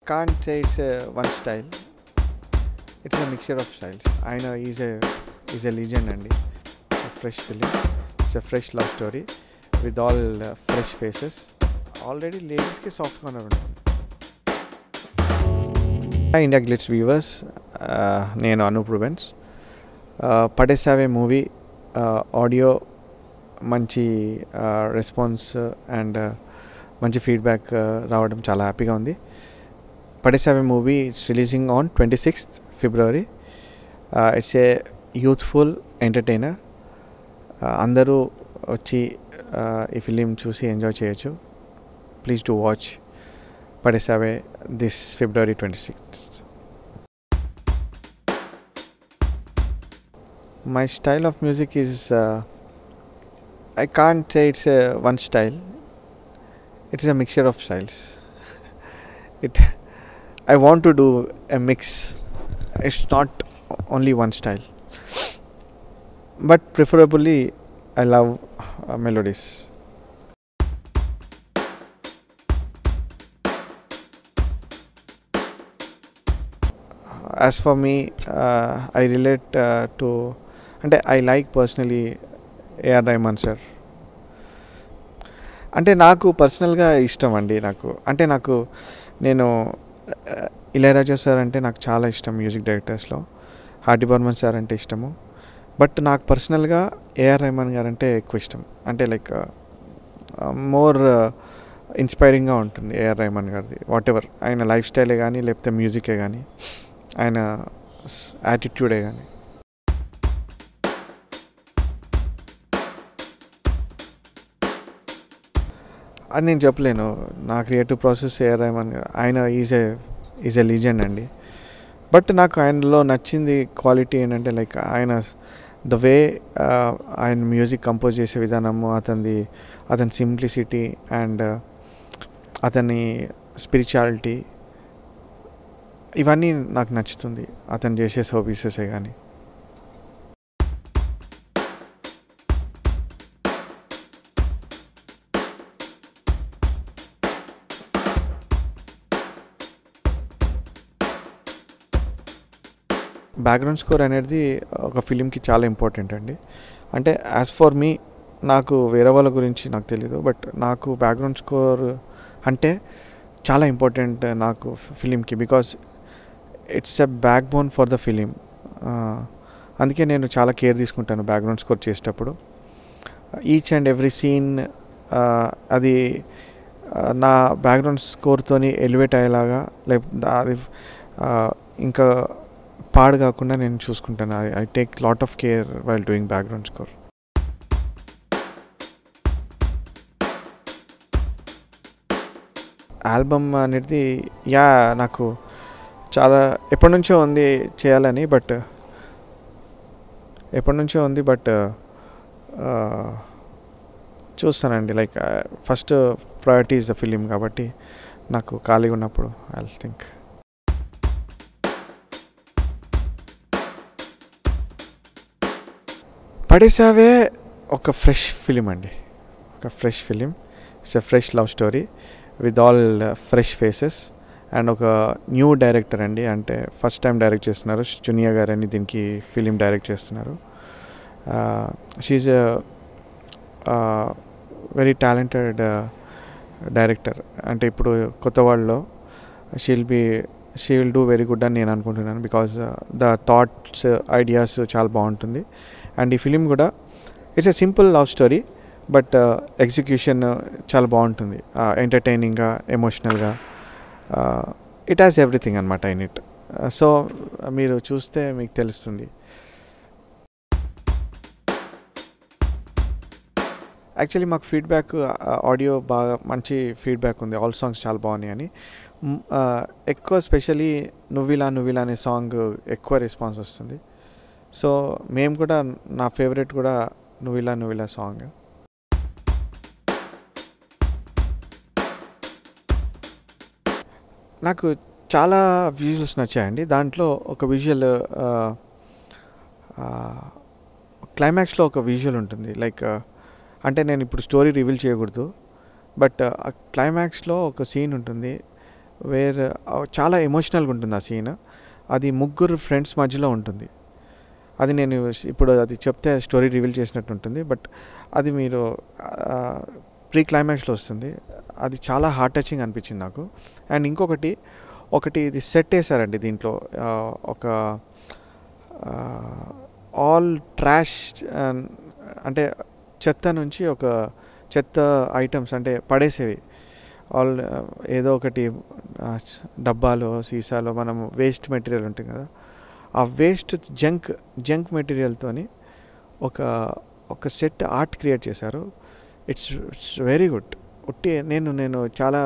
can't say it's one style. It's a mixture of styles. I know he's a legend and it's a fresh film. It's a fresh love story with all fresh faces. Already ladies ke soft corner ఉంటుంది. Hi India Glitz viewers, నేను Anup Rubens. Padesave movie audio మంచి response and మంచి feedback రావడం చాలా హ్యాపీగా ఉంది. Padesave movie it's releasing on 26th February. It's a youthful entertainer. అందరూ వచ్చి ఈ ఫిలిం చూసి ఎంజాయ్ చేయొచ్చు. Please do watch Padesave this February 26th. My style of music is I can't say it's one style. It's a mixture of styles. I want to do a mix. It's not only one style, but preferably I love melodies. As for me, I relate to అంటే I like personally A R Rahman sir. అంటే నాకు పర్సనల్గా ఇష్టం అండి. నేను Ilaiyaraaja sir అంటే నాకు చాలా ఇష్టం. మ్యూజిక్ డైరెక్టర్స్లో హార్డీ బర్మన్ సార్ అంటే ఇష్టము. బట్ నాకు పర్సనల్గా ఏఆర్ రెహమాన్ గారు అంటే ఎక్కువ ఇష్టం. అంటే లైక్ మోర్ ఇన్స్పైరింగ్గా ఉంటుంది ఏఆర్ రెహమాన్ గారిది. వాట్ ఎవర్ ఆయన లైఫ్ స్టైలే కానీ లేకపోతే మ్యూజికే కానీ ఆయన యాటిట్యూడే కానీ. అది నేను చెప్పలేను. నా క్రియేటివ్ ప్రాసెస్ ఏఆర్ రెహమాన్ గారు, ఆయన ఈజ్ ఏ లీజెండ్ అండి. బట్ నాకు ఆయనలో నచ్చింది క్వాలిటీ ఏంటంటే లైక్ ఆయన ద వే ఆయన మ్యూజిక్ కంపోజ్ చేసే విధానము, అతని సింప్లిసిటీ అండ్ అతని స్పిరిచువాలిటీ, ఇవన్నీ నాకు నచ్చుతుంది అతను చేసే సర్వీసెసే కానీ. బ్యాక్గ్రౌండ్ స్కోర్ అనేది ఒక ఫిలింకి చాలా ఇంపార్టెంట్ అండి. అంటే యాజ్ ఫర్ మీ, నాకు వేరే వాళ్ళ గురించి నాకు తెలీదు, బట్ నాకు బ్యాక్గ్రౌండ్ స్కోర్ అంటే చాలా ఇంపార్టెంట్ నాకు ఫిలింకి. Because it's a backbone for the film. అందుకే నేను చాలా కేర్ తీసుకుంటాను బ్యాక్గ్రౌండ్ స్కోర్ చేసేటప్పుడు. ఈచ్ అండ్ ఎవ్రీ సీన్ అది నా బ్యాక్గ్రౌండ్ స్కోర్తోని ఎలివేట్ అయ్యేలాగా, లేకపోతే అది ఇంకా పాడు కాకుండా నేను చూసుకుంటాను. I take lot of care while doing background score. Album అనేది నాకు చాలా ఎప్పటి నుంచో ఉంది చేయాలని, బట్ చూస్తానండి. Like first priority is the film కాబట్టి నాకు ఖాళీగా ఉన్నప్పుడు ఐ థింక్. పడేసావే ఒక ఫ్రెష్ ఫిలిం అండి, ఒక fresh film. It's a fresh love story with all fresh faces and ఒక న్యూ డైరెక్టర్ అండి. అంటే ఫస్ట్ టైం డైరెక్ట్ చేస్తున్నారు చునియా గారు అని దీనికి ఫిలిం డైరెక్ట్ చేస్తున్నారు. She very talented director. అంటే ఇప్పుడు కొత్త వాళ్ళలో she will do very good అని నేను అనుకుంటున్నాను. బికాజ్ ద థాట్స్, ఐడియాస్ చాలా బాగుంటుంది. అండ్ ఈ ఫిలిం కూడా it's a simple love story, but execution చాలా బాగుంటుంది. ఎంటర్టైనింగ్గా, ఎమోషనల్గా, ఇట్ హ్యాస్ ఎవ్రీథింగ్ అనమాట ఇన్ ఇట్. సో మీరు చూస్తే మీకు తెలుస్తుంది. యాక్చువల్లీ మాకు ఫీడ్బ్యాక్, ఆడియో బాగా మంచి ఫీడ్బ్యాక్ ఉంది. ఆల్ సాంగ్స్ చాలా బాగున్నాయి అని. ఎక్కువ స్పెషలీ నువ్విలా అనే సాంగ్ ఎక్కువ రెస్పాన్స్ వస్తుంది. సో మేము కూడా, నా ఫేవరెట్ కూడా నువ్విలా సాంగ్. నాకు చాలా విజువల్స్ నచ్చాయండి. దాంట్లో ఒక విజువల్, క్లైమాక్స్లో ఒక విజువల్ ఉంటుంది. లైక్ అంటే నేను ఇప్పుడు స్టోరీ రివీల్ చేయకూడదు, బట్ క్లైమాక్స్లో ఒక సీన్ ఉంటుంది. వేర్ చాలా ఎమోషనల్గా ఉంటుంది ఆ సీన్. అది ముగ్గురు ఫ్రెండ్స్ మధ్యలో ఉంటుంది. అది నేను ఇప్పుడు అది చెప్తే స్టోరీ రివీల్ చేసినట్టు ఉంటుంది, బట్ అది మీరు ప్రీ క్లైమాక్స్లో వస్తుంది. అది చాలా హార్ట్ టచింగ్ అనిపించింది నాకు. అండ్ ఇంకొకటి ఇది సెట్ వేశారండి దీంట్లో. ఒక ఆల్ ట్రాష్ అంటే చెత్త నుంచి ఒక చెత్త ఐటమ్స్ అంటే పడేసేవి ఆల్ ఏదో ఒకటి డబ్బాలో సీసాలో మనం వేస్ట్ మెటీరియల్ ఉంటుంది కదా, ఆ వేస్ట్ జంక్ మెటీరియల్తోని ఒక సెట్ ఆర్ట్ క్రియేట్ చేశారు. It's very good. నేను చాలా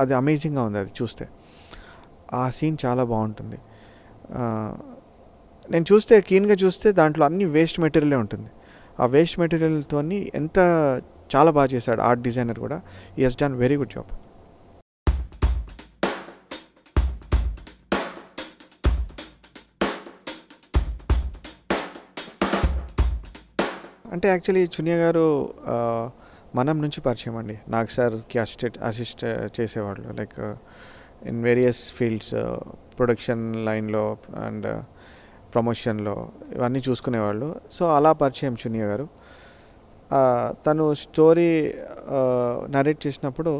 అది అమేజింగ్గా ఉంది. అది చూస్తే ఆ సీన్ చాలా బాగుంటుంది. నేను చూస్తే కీన్గా చూస్తే దాంట్లో అన్ని వేస్ట్ మెటీరియలే ఉంటుంది. ఆ వేస్ట్ మెటీరియల్తో ఎంత చాలా బాగా చేశాడు ఆర్ట్ డిజైనర్ కూడా. He has done very good job. అంటే యాక్చువల్లీ చునియా గారు మనం నుంచి పరిచయం అండి. నాగ్ సార్కి అసిస్ట్ చేసేవాళ్ళు, like in various fields, production లైన్లో అండ్ ప్రమోషన్లో ఇవన్నీ చూసుకునేవాళ్ళు. సో అలా పరిచయం చునియా గారు. తను స్టోరీ నరేట్ చేసినప్పుడు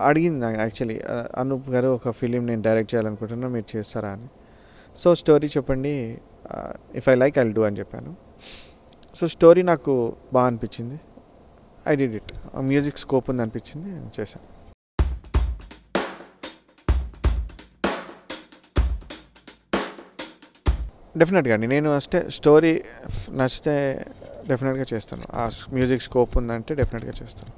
అడిగింది యాక్చువల్లీ, అనూప్ గారు ఒక ఫిలిం నేను డైరెక్ట్ చేయాలనుకుంటున్నా, మీరు చేస్తారా అని. సో స్టోరీ చెప్పండి, if I like I will do అని చెప్పాను. సో స్టోరీ నాకు బాగా అనిపించింది. I did it. Music scope ఉంది అనిపించింది, చేశాను. డెఫినెట్గా అండి, నేను స్టోరీ నచ్చితే డెఫినెట్గా చేస్తాను. ఆ మ్యూజిక్ స్కోప్ ఉందంటే డెఫినెట్గా చేస్తాను.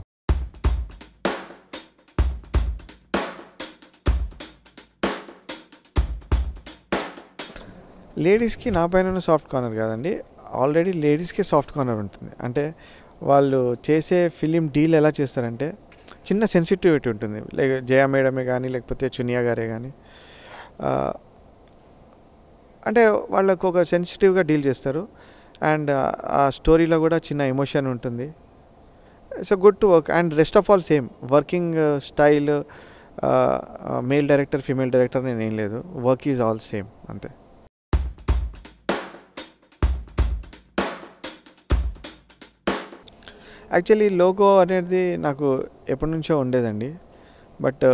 లేడీస్కి నా పైన సాఫ్ట్ కార్నర్ కాదండి, ఆల్రెడీ లేడీస్కే సాఫ్ట్ కార్నర్ ఉంటుంది. అంటే వాళ్ళు చేసే ఫిలిం డీల్ ఎలా చేస్తారంటే చిన్న సెన్సిటివిటీ ఉంటుంది. లైక్ జయా మేడమే కానీ లేకపోతే చునియా గారే కానీ, అంటే వాళ్ళకు ఒక సెన్సిటివ్గా డీల్ చేస్తారు. అండ్ ఆ స్టోరీలో కూడా చిన్న ఎమోషన్ ఉంటుంది. It's a good to work. And rest of all same working style, male director female director నేను ఏం లేదు, వర్క్ ఈజ్ ఆల్ సేమ్ అంతే. యాక్చువల్లీ లోగో అనేది నాకు ఎప్పటి నుంచో ఉండేదండి, బట్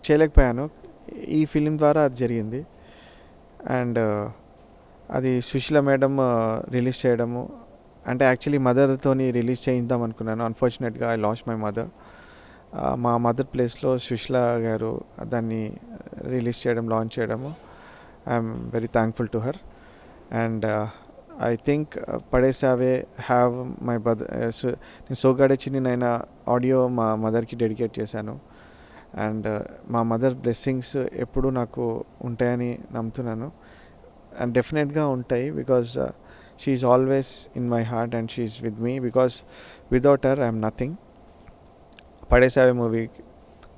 చేయలేకపోయాను. ఈ ఫిలిం ద్వారా అది జరిగింది. అండ్ అది సుశీల మేడం రిలీజ్ చేయడము, అంటే యాక్చువల్లీ మదర్తోని రిలీజ్ చేయిద్దాం అనుకున్నాను. అన్ఫార్చునేట్గా ఐ లాస్ట్ మై మదర్. మా మదర్ ప్లేస్లో సుశీల గారు దాన్ని రిలీజ్ చేయడం, లాంచ్ చేయడము, I'm very thankful to her. And I think Padesave have my నేను సోగాడే చిన్ని నైనా ఆడియో మా మదర్కి డెడికేట్ చేశాను. అండ్ మా మదర్ బ్లెస్సింగ్స్ ఎప్పుడూ నాకు ఉంటాయని నమ్ముతున్నాను. అండ్ డెఫినెట్గా ఉంటాయి, because she is always in my heart and she is with me, because without her I'm nothing. Padesave movie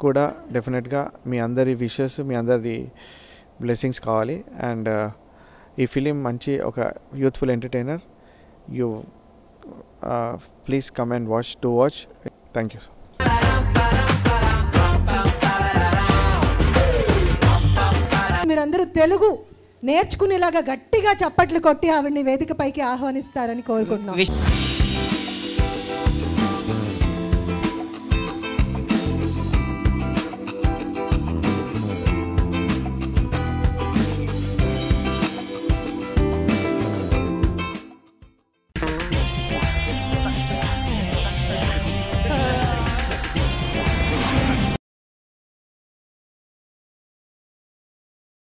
కూడా డెఫినెట్గా మీ అందరి విషెస్, మీ అందరి బ్లెస్సింగ్స్ కావాలి. అండ్ ఈ ఫిలిం మంచి ఒక youthful entertainer. You please come and watch. Thank you. మీరందరూ తెలుగు నేర్చుకునేలాగా గట్టిగా చప్పట్లు కొట్టి ఆవిడ్ని వేదికపైకి ఆహ్వానిస్తారని కోరుకుంటున్నాం.